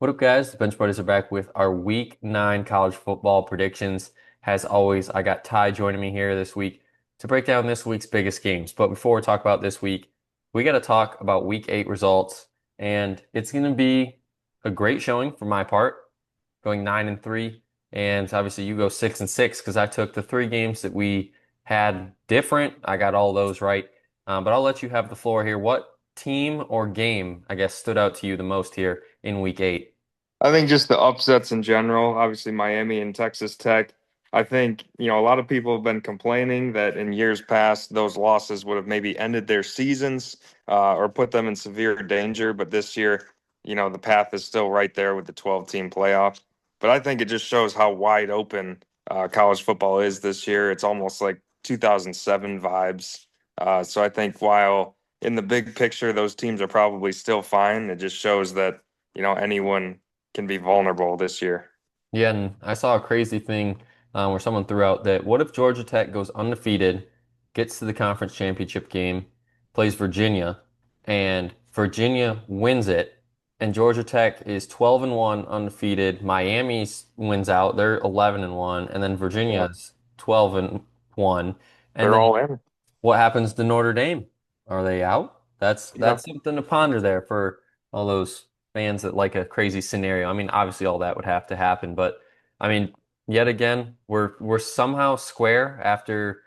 What up, guys? The Bench Buddies are back with our Week 9 college football predictions. As always, I got Ty joining me here this week to break down this week's biggest games. But before we talk about this week, we got to talk about Week 8 results. And it's going to be a great showing for my part, going 9-3. And obviously, you go 6-6 because I took the three games that we had different. I got all those right. But I'll let you have the floor here. What team or game, I guess, stood out to you the most here in Week 8? I think just the upsets in general, obviously Miami and Texas Tech. I think, a lot of people have been complaining that in years past, those losses would have maybe ended their seasons or put them in severe danger. But this year, the path is still right there with the 12-team playoff. But I think it just shows how wide open college football is this year. It's almost like 2007 vibes. So I think while in the big picture, those teams are probably still fine, it just shows that, anyone can be vulnerable this year. Yeah, and I saw a crazy thing where someone threw out that what if Georgia Tech goes undefeated, gets to the conference championship game, plays Virginia, and Virginia wins it, and Georgia Tech is 12-1 undefeated. Miami's wins out, they're 11-1, and then Yeah, Virginia's 12-1. And they're then all in. what happens to Notre Dame? Are they out? That's Yeah. that's something to ponder there for all those fans that like a crazy scenario. I mean, obviously all that would have to happen, but I mean, yet again, we're somehow square after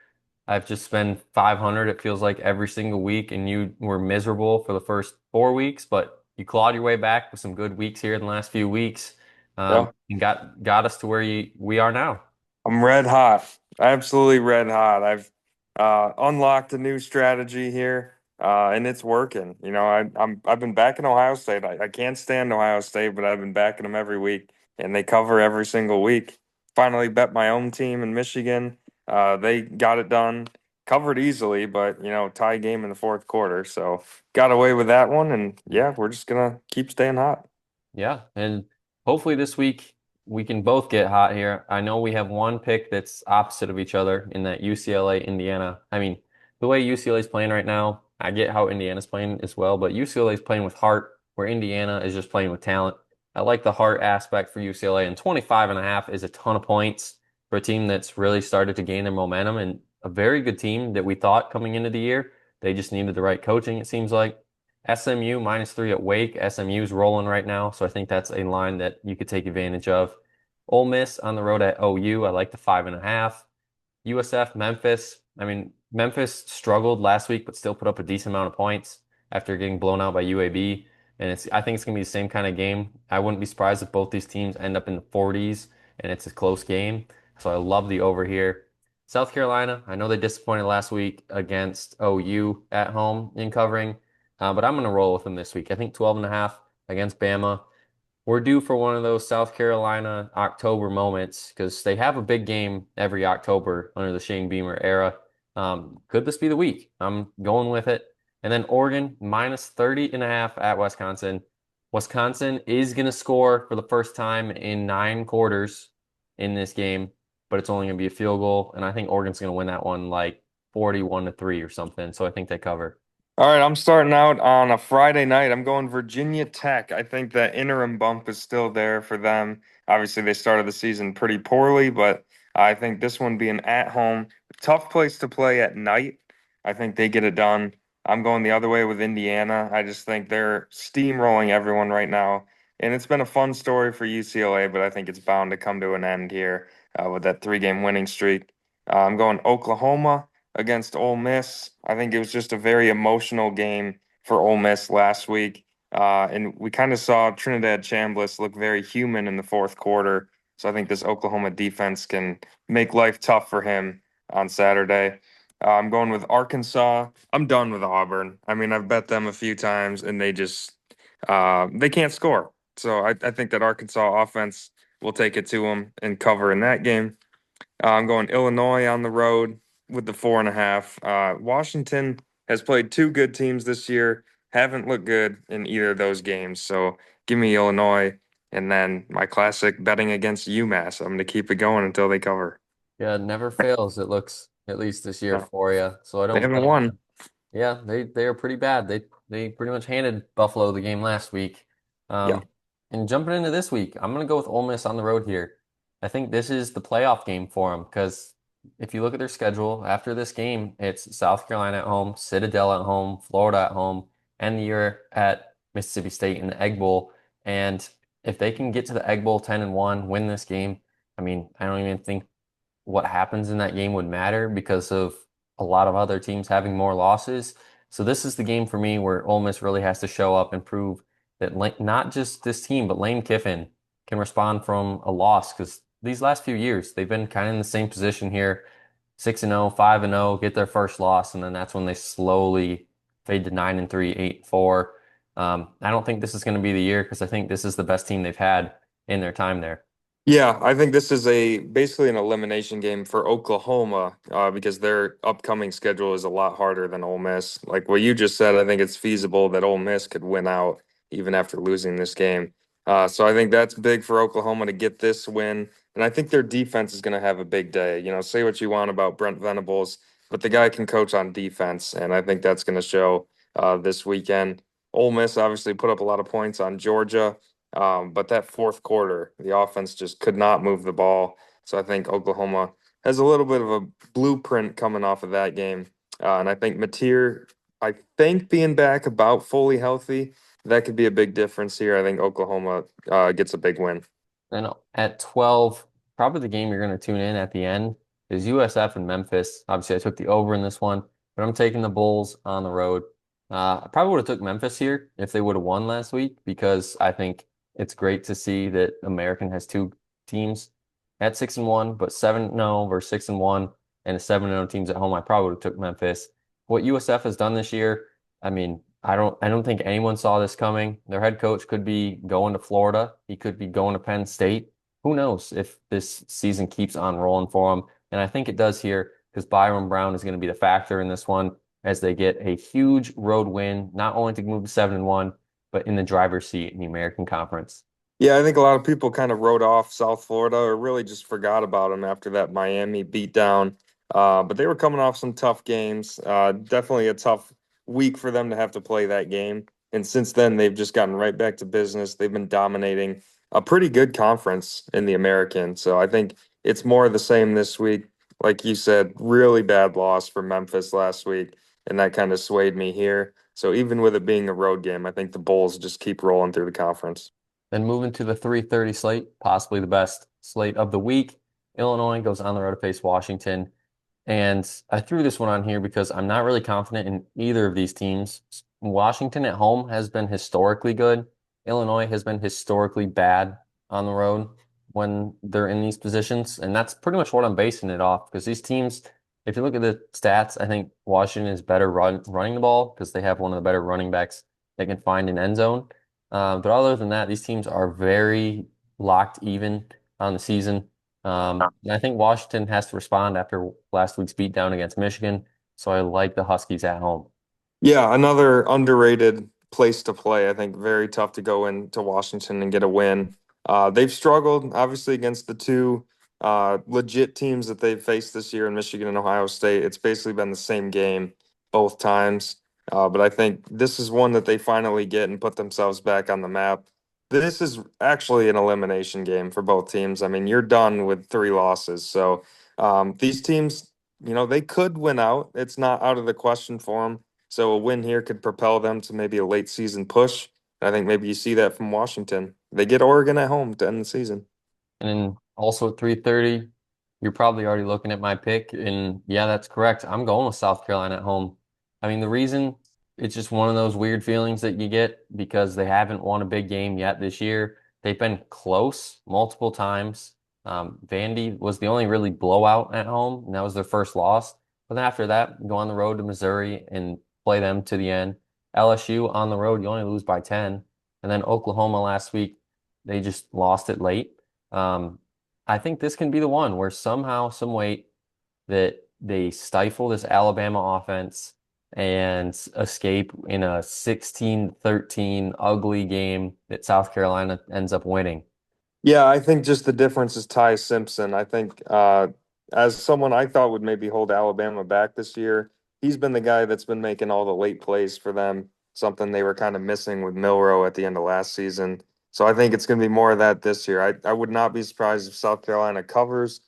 I've just spent 500, it feels like every single week, and you were miserable for the first 4 weeks, but you clawed your way back with some good weeks here in the last few weeks, Yeah. and got us to where we are now. I'm red hot. Absolutely red hot. I've unlocked a new strategy here, and it's working. I've been backing Ohio State. I can't stand Ohio State, but I've been backing them every week, and they cover every single week. Finally bet my own team in Michigan. They got it done, covered easily, but tie game in the fourth quarter. So got away with that one, and yeah, we're just gonna keep staying hot. Yeah, and hopefully this week we can both get hot here. I know we have one pick that's opposite of each other in that UCLA, Indiana. I mean, the way UCLA is playing right now, I get how Indiana's playing as well, but UCLA is playing with heart, where Indiana is just playing with talent. I like the heart aspect for UCLA, and 25.5 is a ton of points for a team that's really started to gain their momentum and a very good team that we thought coming into the year. They just needed the right coaching, it seems like. SMU -3 at Wake. SMU's rolling right now, so I think that's a line that you could take advantage of. Ole Miss on the road at OU. I like the 5.5. USF, Memphis. I mean, Memphis struggled last week, but still put up a decent amount of points after getting blown out by UAB. And I think it's gonna be the same kind of game. I wouldn't be surprised if both these teams end up in the 40s and it's a close game. So I love the over here. South Carolina, I know they disappointed last week against OU at home in covering, but I'm gonna roll with them this week. I think 12.5 against Bama. We're due for one of those South Carolina October moments because they have a big game every October under the Shane Beamer era. Could this be the week? I'm going with it. And then Oregon -30.5 at Wisconsin. Wisconsin is going to score for the first time in 9 quarters in this game, but it's only going to be a field goal. And I think Oregon's going to win that one like 41-3 or something. So I think they cover. All right, I'm starting out on a Friday night. I'm going Virginia Tech. I think that interim bump is still there for them. Obviously, they started the season pretty poorly, but I think this one being at home, tough place to play at night. I think they get it done. I'm going the other way with Indiana. I just think they're steamrolling everyone right now. And it's been a fun story for UCLA, but I think it's bound to come to an end here with that three-game winning streak. I'm going Oklahoma against Ole Miss. I think it was just a very emotional game for Ole Miss last week. And we kind of saw Trinidad Chambliss look very human in the fourth quarter. So I think this Oklahoma defense can make life tough for him on Saturday. I'm going with Arkansas. I'm done with Auburn. I mean, I've bet them a few times and they can't score. So I think that Arkansas offense will take it to them and cover in that game. I'm going Illinois on the road with the 4.5. Washington has played two good teams this year, haven't looked good in either of those games. So give me Illinois. And then my classic betting against UMass. I'm going to keep it going until they cover. Yeah, it never fails, it looks, at least this year No, for you. So I they don't haven't blame won. you. Yeah, they are pretty bad. They pretty much handed Buffalo the game last week. Yeah. Um, And jumping into this week, I'm going to go with Ole Miss on the road here. I think this is the playoff game for them because if you look at their schedule after this game, it's South Carolina at home, Citadel at home, Florida at home, and the year at Mississippi State in the Egg Bowl. And if they can get to the Egg Bowl 10-1, win this game, I mean, I don't even think what happens in that game would matter because of a lot of other teams having more losses. So this is the game for me where Ole Miss really has to show up and prove that not just this team, but Lane Kiffin can respond from a loss because these last few years they've been kind of in the same position here, 6-0, 5-0, get their first loss, and then that's when they slowly fade to 9-3, 8-4. I don't think this is going to be the year because I think this is the best team they've had in their time there. Yeah, I think this is a basically an elimination game for Oklahoma because their upcoming schedule is a lot harder than Ole Miss. Like what you just said, I think it's feasible that Ole Miss could win out even after losing this game. So I think that's big for Oklahoma to get this win, and I think their defense is going to have a big day. You know, say what you want about Brent Venables, but the guy can coach on defense, and I think that's going to show this weekend. Ole Miss obviously put up a lot of points on Georgia. But that fourth quarter, the offense just could not move the ball. So I think Oklahoma has a little bit of a blueprint coming off of that game. And I think Mateer, I think being back about fully healthy, that could be a big difference here. I think Oklahoma gets a big win. And at 12, probably the game you're going to tune in at the end is USF and Memphis. Obviously, I took the over in this one, but I'm taking the Bulls on the road. I probably would have took Memphis here if they would have won last week because I think it's great to see that American has two teams at 6-1, but 7-0 versus 6-1 and a 7-0 teams at home. I probably would have took Memphis. What USF has done this year, I mean, I don't think anyone saw this coming. Their head coach could be going to Florida. He could be going to Penn State. Who knows if this season keeps on rolling for them? And I think it does here because Byron Brown is going to be the factor in this one as they get a huge road win, not only to move to 7-1, but in the driver's seat in the American Conference. Yeah, I think a lot of people kind of wrote off South Florida or really just forgot about them after that Miami beatdown. But they were coming off some tough games. Definitely a tough week for them to have to play that game. And since then, they've just gotten right back to business. They've been dominating a pretty good conference in the American. So I think it's more of the same this week. Like you said, really bad loss for Memphis last week, and that kind of swayed me here. So even with it being a road game, I think the Bulls just keep rolling through the conference. Then moving to the 3:30 slate, possibly the best slate of the week. Illinois goes on the road to face Washington. And I threw this one on here because I'm not really confident in either of these teams. Washington at home has been historically good. Illinois has been historically bad on the road when they're in these positions. And that's pretty much what I'm basing it off because these teams, if you look at the stats, I think Washington is better running the ball because they have one of the better running backs they can find in end zone. But other than that, these teams are very locked even on the season. And I think Washington has to respond after last week's beatdown against Michigan. So I like the Huskies at home. Yeah, another underrated place to play. I think very tough to go into Washington and get a win. They've struggled, obviously, against the two legit teams that they've faced this year in Michigan and Ohio State. It's basically been the same game both times. But I think this is one that they finally get and put themselves back on the map. This is actually an elimination game for both teams. I mean, you're done with three losses. So these teams, they could win out. It's not out of the question for them. So a win here could propel them to maybe a late season push. I think maybe you see that from Washington. They get Oregon at home to end the season. And then also at 3:30, you're probably already looking at my pick. And yeah, that's correct. I'm going with South Carolina at home. I mean, the reason it's just one of those weird feelings that you get because they haven't won a big game yet this year. They've been close multiple times. Vandy was the only really blowout at home, and that was their first loss. But then after that, go on the road to Missouri and play them to the end. LSU on the road, you only lose by 10. And then Oklahoma last week, they just lost it late. Um, I think this can be the one where somehow, some way that they stifle this Alabama offense and escape in a 16-13 ugly game that South Carolina ends up winning. Yeah, I think just the difference is Ty Simpson. I think as someone I thought would maybe hold Alabama back this year, he's been the guy that's been making all the late plays for them, something they were kind of missing with Milrow at the end of last season. So I think it's going to be more of that this year. I would not be surprised if South Carolina covers,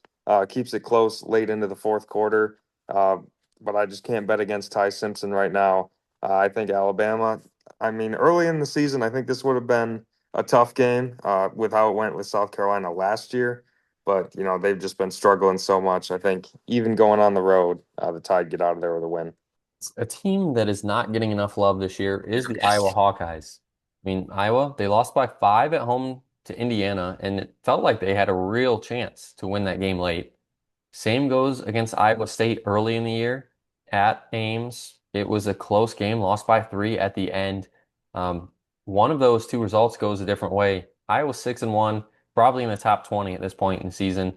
keeps it close late into the fourth quarter. Uh, but I just can't bet against Ty Simpson right now. I think Alabama, I mean, early in the season, I think this would have been a tough game with how it went with South Carolina last year. But, they've just been struggling so much. I think even going on the road, the Tide get out of there with a win. A team that is not getting enough love this year is the Iowa Hawkeyes. I mean, Iowa, they lost by 5 at home to Indiana, and it felt like they had a real chance to win that game late. Same goes against Iowa State early in the year at Ames. It was a close game, lost by 3 at the end. Um, one of those two results goes a different way. Iowa 6-1, probably in the top 20 at this point in the season.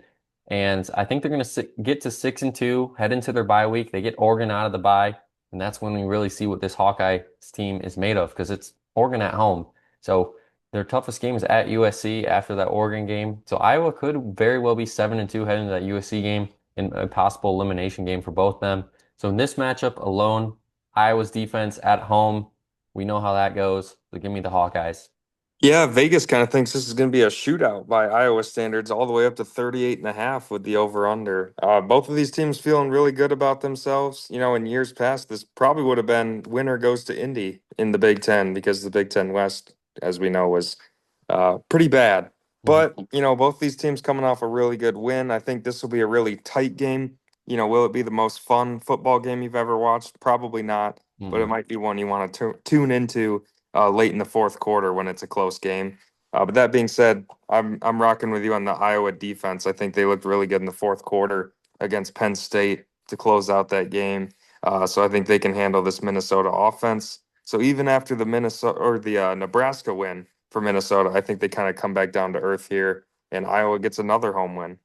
And I think they're going to get to 6-2, head into their bye week. They get Oregon out of the bye, and that's when we really see what this Hawkeye team is made of because it's Oregon at home. So their toughest game is at USC after that Oregon game. So Iowa could very well be 7-2 heading into that USC game in a possible elimination game for both them. So in this matchup alone, Iowa's defense at home, we know how that goes. So give me the Hawkeyes. Yeah, Vegas kind of thinks this is going to be a shootout by Iowa standards, all the way up to 38.5 with the over/under. Both of these teams feeling really good about themselves. In years past, this probably would have been winner goes to Indy in the Big Ten because the Big Ten West, as we know, was pretty bad. Mhm. But, both these teams coming off a really good win. I think this will be a really tight game. Will it be the most fun football game you've ever watched? Probably not, but it Mhm. might be one you want to tune into late in the fourth quarter when it's a close game. But that being said, I'm rocking with you on the Iowa defense. I think they looked really good in the fourth quarter against Penn State to close out that game. So I think they can handle this Minnesota offense. So even after the Minnesota or the Nebraska win for Minnesota, I think they kind of come back down to earth here, and Iowa gets another home win.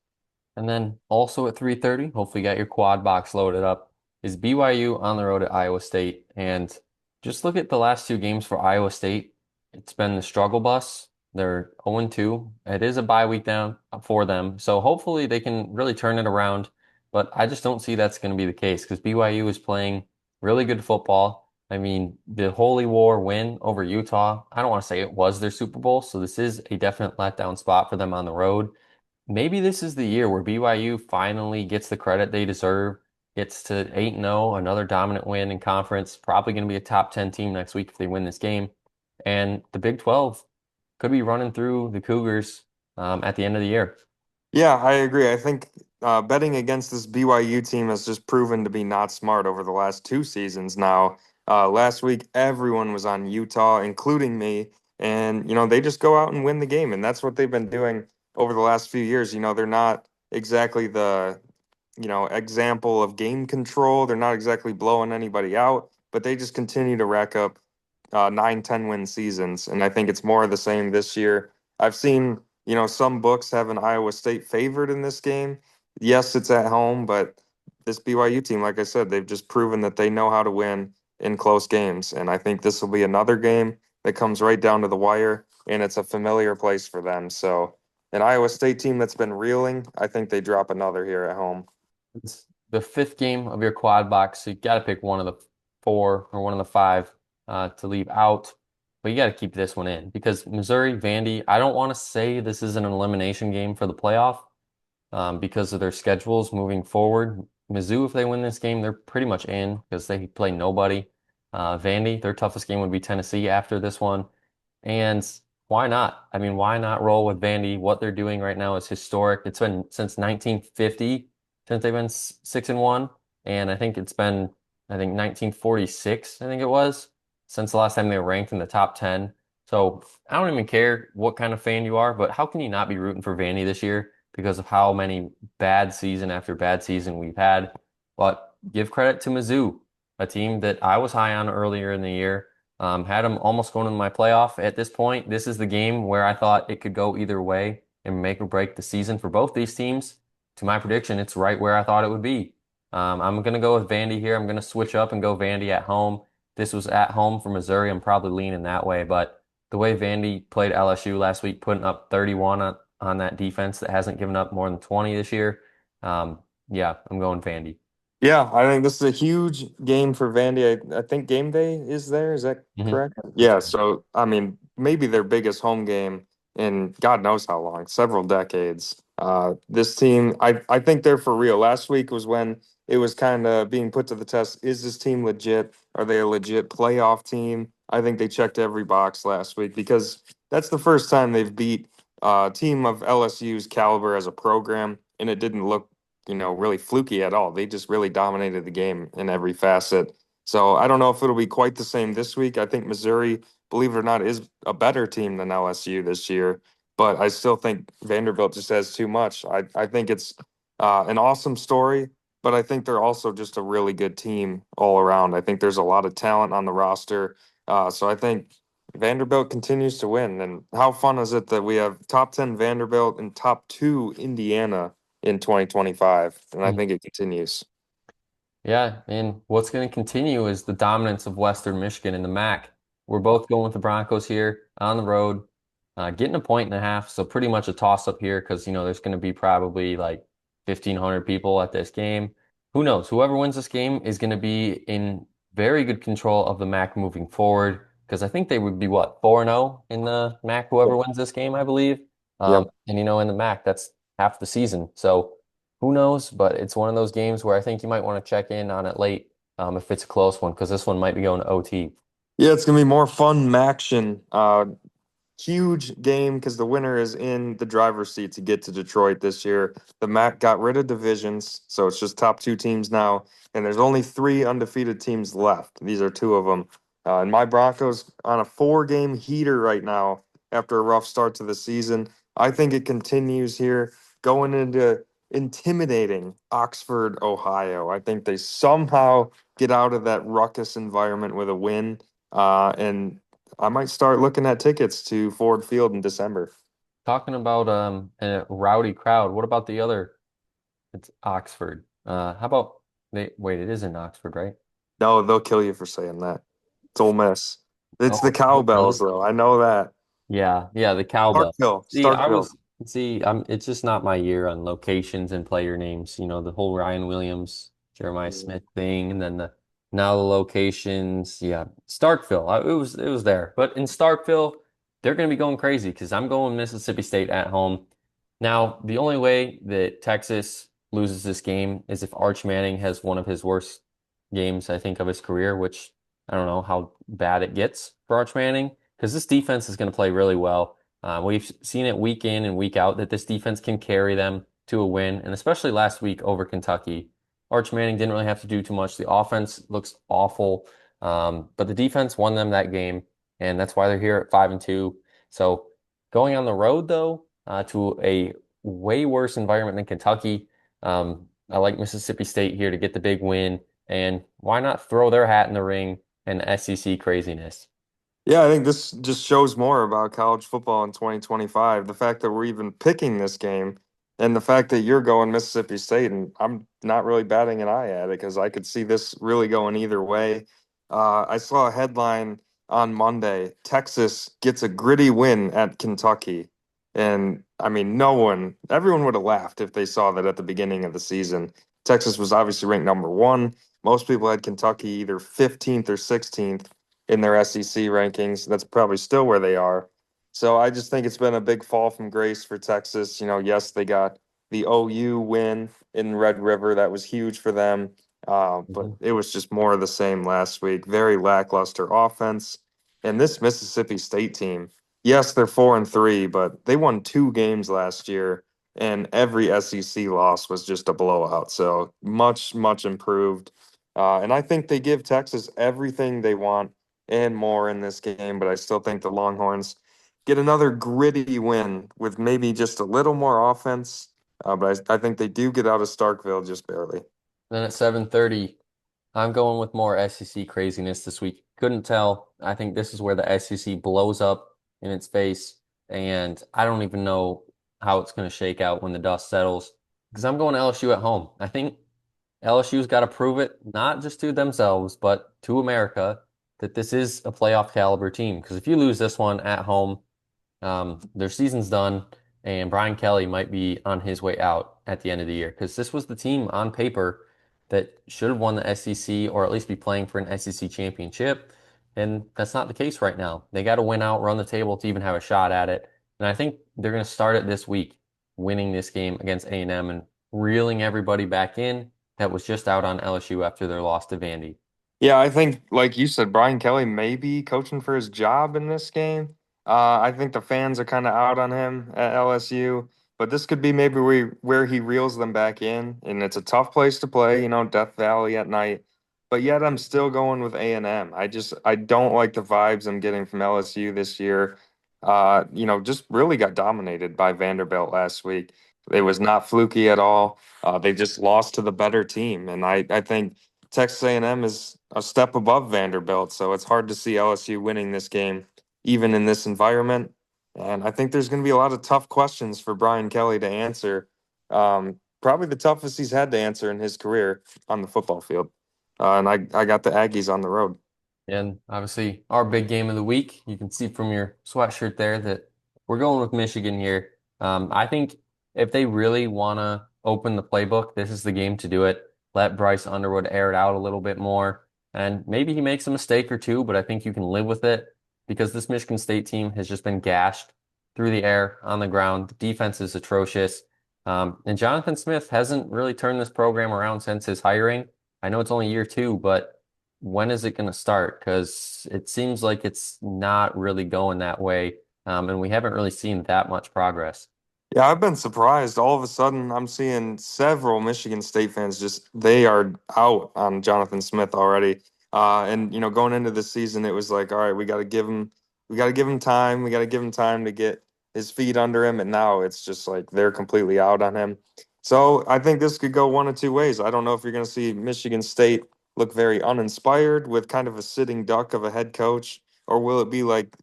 And then also at 3:30, hopefully you got your quad box loaded up, is BYU on the road at Iowa State. And just look at the last two games for Iowa State. It's been the struggle bus. They're 0-2. It is a bye week down for them. So hopefully they can really turn it around. But I just don't see that's going to be the case because BYU is playing really good football. I mean, the Holy War win over Utah, I don't want to say it was their Super Bowl. So this is a definite letdown spot for them on the road. Maybe this is the year where BYU finally gets the credit they deserve, gets to 8-0, another dominant win in conference, probably going to be a top 10 team next week if they win this game. And the Big 12 could be running through the Cougars at the end of the year. Yeah, I agree. I think betting against this BYU team has just proven to be not smart over the last two seasons now. Last week, everyone was on Utah, including me, and they just go out and win the game, and that's what they've been doing over the last few years. They're not exactly the example of game control. They're not exactly blowing anybody out, but they just continue to rack up 9, 10 win seasons, and I think it's more of the same this year. I've seen some books have an Iowa State favored in this game. Yes, it's at home, but this BYU team, like I said, they've just proven that they know how to win in close games. And I think this will be another game that comes right down to the wire, and it's a familiar place for them. So, an Iowa State team that's been reeling, I think they drop another here at home. It's the fifth game of your quad box, so you got to pick one of the four or one of the five to leave out. But you got to keep this one in because Missouri, Vandy, I don't want to say this is an elimination game for the playoff because of their schedules moving forward. Mizzou, if they win this game, they're pretty much in because they play nobody. Vandy, their toughest game would be Tennessee after this one. And why not? I mean, why not roll with Vandy? What they're doing right now is historic. It's been since 1950 since they've been 6-1, and I think it's been 1946, I think it was, since the last time they were ranked in the top 10. So I don't even care what kind of fan you are, but how can you not be rooting for Vandy this year because of how many bad season after bad season we've had? But give credit to Mizzou, a team that I was high on earlier in the year. Had them almost going in my playoff. At this point, this is the game where I thought it could go either way and make or break the season for both these teams. To my prediction, it's right where I thought it would be. I'm going to go with Vandy here. I'm going to switch up and go Vandy at home. This was at home for Missouri. I'm probably leaning that way, but the way Vandy played LSU last week, putting up 31 on that defense that hasn't given up more than 20 this year. Um, yeah, I'm going Vandy. Yeah, I think this is a huge game for Vandy. I think game day is there. Is that Hmm. correct? Yeah. So, I mean, maybe their biggest home game in God knows how long, several decades. This team, I think they're for real. Last week was when it was kind of being put to the test. Is this team legit? Are they a legit playoff team? I think they checked every box last week because that's the first time they've beat a team of LSU's caliber as a program, and it didn't look, really fluky at all. They just really dominated the game in every facet. So I don't know if it'll be quite the same this week. I think Missouri, believe it or not, is a better team than LSU this year. But I still think Vanderbilt just has too much. I think it's an awesome story, but I think they're also just a really good team all around. I think there's a lot of talent on the roster. So I think Vanderbilt continues to win. And how fun is it that we have top 10 Vanderbilt and top 2 Indiana in 2025? And I think it continues. Yeah, and what's going to continue is the dominance of Western Michigan in the MAC. We're both going with the Broncos here on the road, getting a point and a half, so pretty much a toss-up here because there's going to be probably like 1,500 people at this game. Who knows? Whoever wins this game is going to be in very good control of the MAC moving forward because I think they would be what 4-0 in the MAC. Whoever wins this game, I believe, Yep. and in the MAC that's half the season, so. Who knows? But it's one of those games where I think you might want to check in on it late if it's a close one, because this one might be going to OT. Yeah, it's gonna be more fun action. Huge game because the winner is in the driver's seat to get to Detroit this year. The MAC got rid of divisions, so it's just top 2 teams now, and there's only 3 undefeated teams left. These are 2 of them. And my Broncos on a 4-game heater right now after a rough start to the season. I think it continues here going into intimidating Oxford, Ohio. I think they somehow get out of that ruckus environment with a win. And I might start looking at tickets to Ford Field in December. Talking about a rowdy crowd, what about the other? It's Oxford. How about wait, it is in Oxford, right? No, they'll kill you for saying that. It's Ole Miss. It's the Oh, really? cowbells, though. I know that. Yeah, yeah, the cowbell. Starkville. See, I Starkville. was see, I'm it's just not my year on locations and player names. The whole Ryan Williams, Jeremiah Mm. Smith thing, and then the now the locations. Yeah, Starkville. It was there, but in Starkville, they're going to be going crazy because I'm going Mississippi State at home. Now, the only way that Texas loses this game is if Arch Manning has one of his worst games, I think, of his career, which I don't know how bad it gets for Arch Manning because this defense is going to play really well. We've seen it week in and week out that this defense can carry them to a win, and especially last week over Kentucky. Arch Manning didn't really have to do too much. The offense looks awful, but the defense won them that game, and that's why they're here at 5-2. So going on the road though, to a way worse environment than Kentucky, I like Mississippi State here to get the big win, and why not throw their hat in the ring and SEC craziness? Yeah, I think this just shows more about college football in 2025. The fact that we're even picking this game and the fact that you're going Mississippi State, and I'm not really batting an eye at it because I could see this really going either way. I saw a headline on Monday, Texas gets a gritty win at Kentucky. And I mean, everyone would have laughed if they saw that at the beginning of the season. Texas was obviously ranked number 1. Most people had Kentucky either 15th or 16th in their SEC rankings. That's probably still where they are. So I just think it's been a big fall from grace for Texas. Yes, they got the OU win in Red River. That was huge for them. But Mhm. it was just more of the same last week. Very lackluster offense. And this Mississippi State team, yes, they're 4-3, but they won 2 games last year, and every SEC loss was just a blowout. So much, much improved. And I think they give Texas everything they want and more in this game, but I still think the Longhorns get another gritty win with maybe just a little more offense. But I think they do get out of Starkville just barely. Then at 7:30, I'm going with more SEC craziness this week. Couldn't tell. I think this is where the SEC blows up in its face, and I don't even know how it's going to shake out when the dust settles because I'm going LSU at home. I think LSU's got to prove it, not just to themselves, but to America, that this is a playoff caliber team. Because if you lose this one at home, their season's done, and Brian Kelly might be on his way out at the end of the year because this was the team on paper that should have won the SEC or at least be playing for an SEC championship. And that's not the case right now. They got to win out, run the table to even have a shot at it. And I think they're going to start it this week, winning this game against A&M and reeling everybody back in that was just out on LSU after their loss to Vandy. Yeah, I think, like you said, Brian Kelly may be coaching for his job in this game. I think the fans are kind of out on him at LSU, but this could be maybe where he reels them back in, and it's a tough place to play, Death Valley at night. But yet, I'm still going with A&M. I don't like the vibes I'm getting from LSU this year. Just really got dominated by Vanderbilt last week. It was not fluky at all. They just lost to the better team, and I think Texas A&M is a step above Vanderbilt, so it's hard to see LSU winning this game, even in this environment. And I think there's going to be a lot of tough questions for Brian Kelly to answer. Probably the toughest he's had to answer in his career on the football field. And I got the Aggies on the road. And obviously, our big game of the week, you can see from your sweatshirt there that we're going with Michigan here. I think if they really want to open the playbook, this is the game to do it. Let Bryce Underwood air it out a little bit more. And maybe he makes a mistake or two, but I think you can live with it because this Michigan State team has just been gashed through the air, on the ground. The defense is atrocious. And Jonathan Smith hasn't really turned this program around since his hiring. I know it's only year two, but when is it going to start? Because it seems like it's not really going that way, and we haven't really seen that much progress. Yeah, I've been surprised. All of a sudden, I'm seeing several Michigan State fans just they are out on Jonathan Smith already. And going into the season, it was like, all right, we got to give him time. We got to give him time to get his feet under him. And now it's just like they're completely out on him. So I think this could go one of two ways. I don't know if you're going to see Michigan State look very uninspired with kind of a sitting duck of a head coach, or will it be like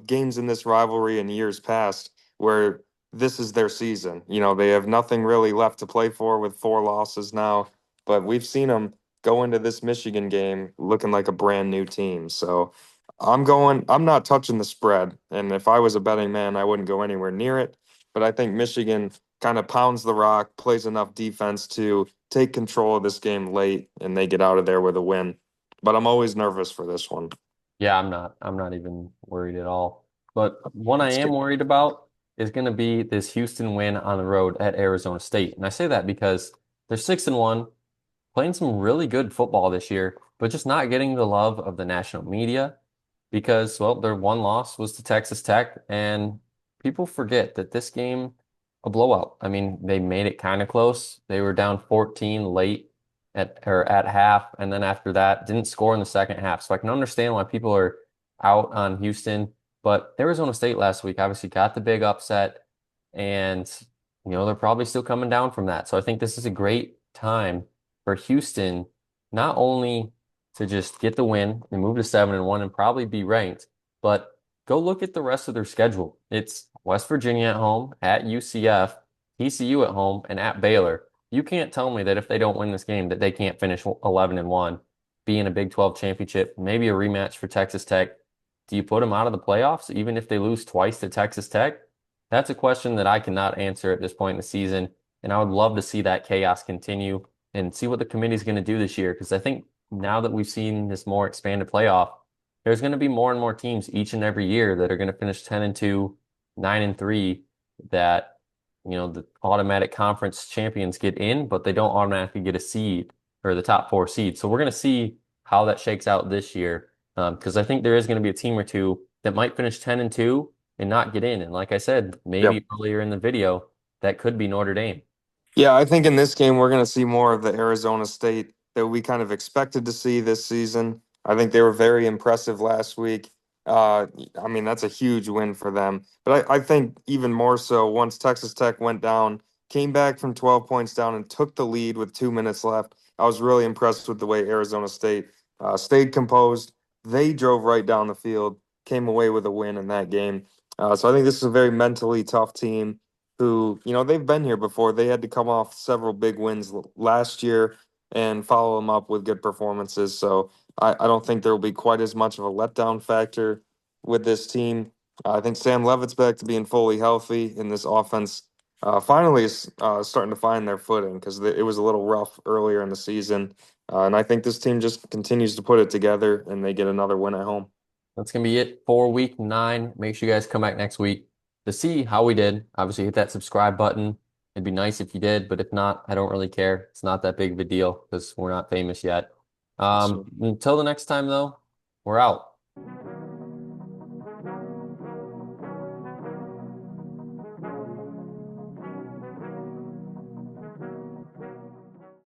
games in this rivalry in years past where this is their season. They have nothing really left to play for with 4 losses now, but we've seen them go into this Michigan game looking like a brand new team. So I'm not touching the spread. And if I was a betting man, I wouldn't go anywhere near it. But I think Michigan kind of pounds the rock, plays enough defense to take control of this game late, and they get out of there with a win. But I'm always nervous for this one. Yeah, I'm not even worried at all. But one I It's am good. worried about is going to be this Houston win on the road at Arizona State. And I say that because they're 6-1, playing some really good football this year, but just not getting the love of the national media because, well, their one loss was to Texas Tech, and people forget that this game, a blowout. I mean, they made it kind of close. They were down 14 late at half, and then after that, didn't score in the second half. So I can understand why people are out on Houston, but Arizona State last week obviously got the big upset, and they're probably still coming down from that. So I think this is a great time for Houston, not only to just get the win and move to 7-1 and probably be ranked, but go look at the rest of their schedule. It's West Virginia at home, at UCF, TCU at home, and at Baylor. You can't tell me that if they don't win this game that they can't finish 11-1, be in a Big 12 championship, maybe a rematch for Texas Tech. Do you put them out of the playoffs even if they lose twice to Texas Tech? That's a question that I cannot answer at this point in the season, and I would love to see that chaos continue and see what the committee is going to do this year because I think now that we've seen this more expanded playoff, there's going to be more and more teams each and every year that are going to finish 10-2, 9-3 that the automatic conference champions get in, but they don't automatically get a seed or the top four seed. So we're going to see how that shakes out this year because I think there is going to be a team or two that might finish 10-2 and not get in. And like I said, Yep. maybe earlier in the video, that could be Notre Dame. Yeah, I think in this game we're going to see more of the Arizona State that we kind of expected to see this season. I think they were very impressive last week. I mean, that's a huge win for them. But I think even more so once Texas Tech went down, came back from 12 points down and took the lead with 2 minutes left. I was really impressed with the way Arizona State stayed composed. They drove right down the field, came away with a win in that game. So I think this is a very mentally tough team who, they've been here before. They had to come off several big wins last year and follow them up with good performances. So I don't think there will be quite as much of a letdown factor with this team. I think Sam Levitt's back to being fully healthy, and this offense finally is starting to find their footing because it was a little rough earlier in the season. And I think this team just continues to put it together and they get another win at home. That's going to be it for week 9. Make sure you guys come back next week to see how we did. Obviously, hit that subscribe button. It'd be nice if you did, but if not, I don't really care. It's not that big of a deal because we're not famous yet. Yes, sir. Until the next time, though, we're out.